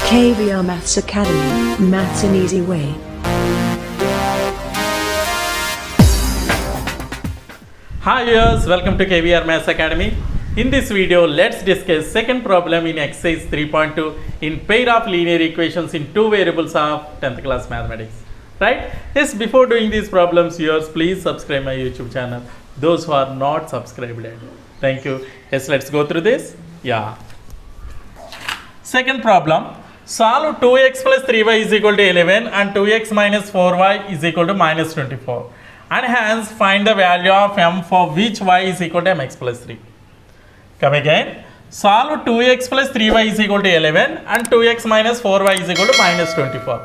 KVR Maths Academy, Maths an Easy Way. Hi viewers, welcome to KVR Maths Academy. In this video, let's discuss second problem in exercise 3.2 in pair of linear equations in two variables of 10th class mathematics. Right? Yes, before doing these problems, viewers, please subscribe my YouTube channel. Those who are not subscribed, thank you. Yes, let's go through this. Yeah. Second problem. Solve 2x plus 3y is equal to 11 and 2x minus 4y is equal to minus 24. And hence find the value of m for which y is equal to mx plus 3. Come again. Solve 2x plus 3y is equal to 11 and 2x minus 4y is equal to minus 24.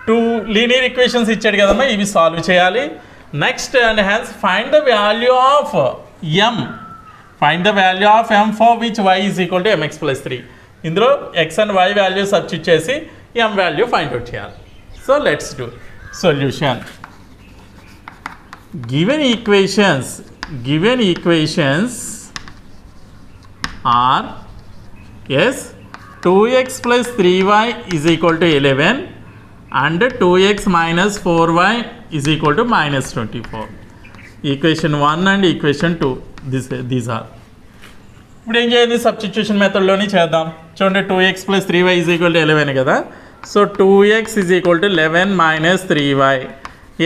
Two linear equations ఇచ్చాడు కదమ్మా, ఇవి solve చేయాలి. Next and hence find the value of m. Find the value of m for which y is equal to mx plus 3. ఇందులో x and y value substitute చేసి m value find out చేయాలి. So let's do solution. Given equations are yes 2x plus 3y is equal to 11 and 2x minus 4y is equal to minus 24. Equation 1 and equation 2 these are. ఇప్పుడు ఏం చేయాలి, substitution మెథడ్లోనే చేద్దాం. చూడండి 2x plus 3y is equal to 11 కదా. So 2x is equal to 11 minus 3y.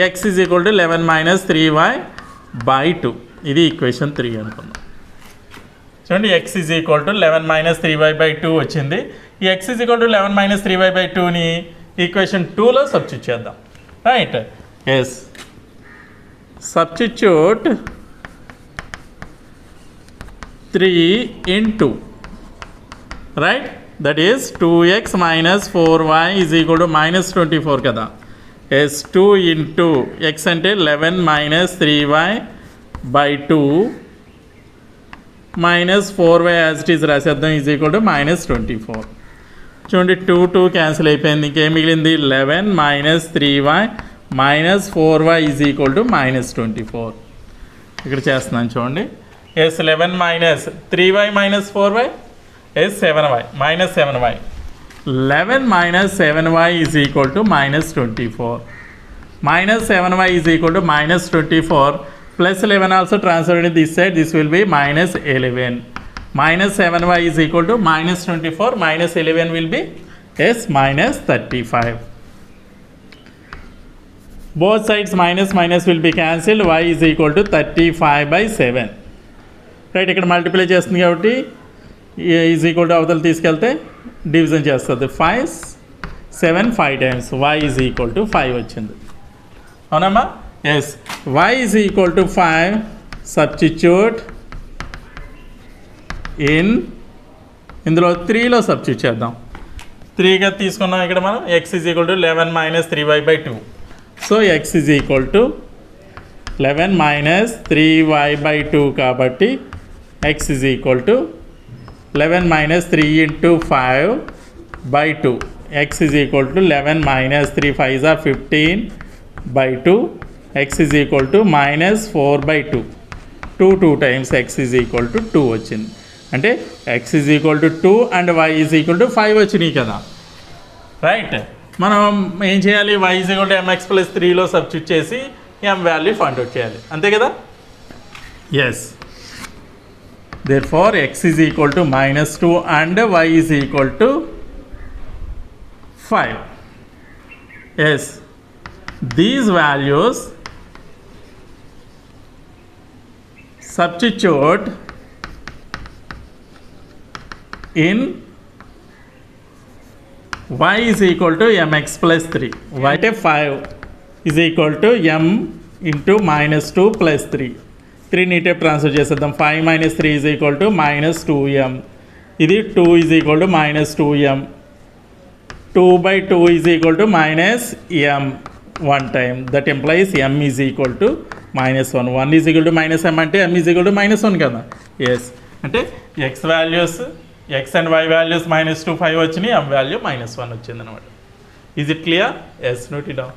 x is equal to 11 minus 3y by 2. ఇది equation 3 అనుకుందాం. చూడండి x is equal to 11 minus 3y by 2 వచ్చింది. ఈ x is equal to 11 minus 3y by 2ని equation 2లో substitute చేద్దాం. Right. Yes, substitute 3 into, right, that is 2x minus 4y is equal to minus 24 కదా. Yes 2 into x అంటే 11 minus 3y by 2 minus 4y as it is రాసేద్దాం is equal to minus 24. చూడండి 2 cancel అయిపోయింది, ఇంకేం మిగిలింది 11 minus 3y minus 4y is equal to minus 24. ఇక్కడ చేస్తున్నాను చూడండి. Yes 11 minus 3y minus 4y yes 7y minus 7y. 11 minus 7y is equal to minus 24. Minus 7y is equal to minus 24. Plus 11 also transferred to this side. This will be minus 11. Minus 7y is equal to minus 24. Minus 11 will be yes minus 35. Both sides minus minus will be cancelled. Y is equal to 35 by 7. Right, ఇక్కడ multiply చేస్తుంది కాబట్టి is equal to అవతల తీసుకెళ్తే division చేస్తుంది. 5 7 5 times y is equal to 5 వచ్చింది. అవునమ్మా? Yes, y is equal to 5 substitute ఇందులో 3లో సబ్స్టిట్యూట్ చేద్దాం. 3గా తీసుకున్నాం ఇక్కడ మనం. x is equal to 11 minus 3y by 2. So x is equal to 11 minus 3y by 2 కాబట్టి x is equal to 11 minus 3 into 5 by 2. X is equal to 11 minus 3 5s are 15 by 2. X is equal to minus 4 by 2. 2 times x is equal to 2 వచ్చింది. అంటే x is equal to 2 and y is equal to 5 వచ్చినాయి కదా. Right, మనం ఏం చేయాలి, y is equal to mx plus 3లో substitute చేసి m value find out చేయాలి, అంతే కదా. Yes, therefore x is equal to minus 2 and y is equal to 5. Yes, these values substitute in y is equal to mx plus 3. y 5 is equal to m into minus 2 plus 3. 3 నీటే transfer చేసేద్దాం. 5 minus 3 is equal to minus 2m. ఇది 2 is equal to minus 2m. 2 by 2 is equal to minus m one time. That implies m is equal to minus 1. 1 is equal to minus m అంటే m is equal to minus 1 కదా. Yes, అంటే x values x and y values minus 2 5 వచ్చినాయి, m value minus 1 వచ్చింది అనమాట. Is it clear? Yes, note it down.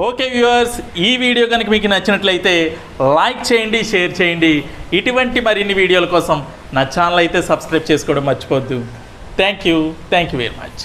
Okay viewers, ఈ video కనుక మీకు నచ్చినట్లయితే లైక్ చేయండి, షేర్ చేయండి. ఇటువంటి మరిన్ని వీడియోల కోసం నా ఛానల్ అయితే సబ్స్క్రైబ్ చేసుకోవడం మర్చిపోద్దు. Thank you very much.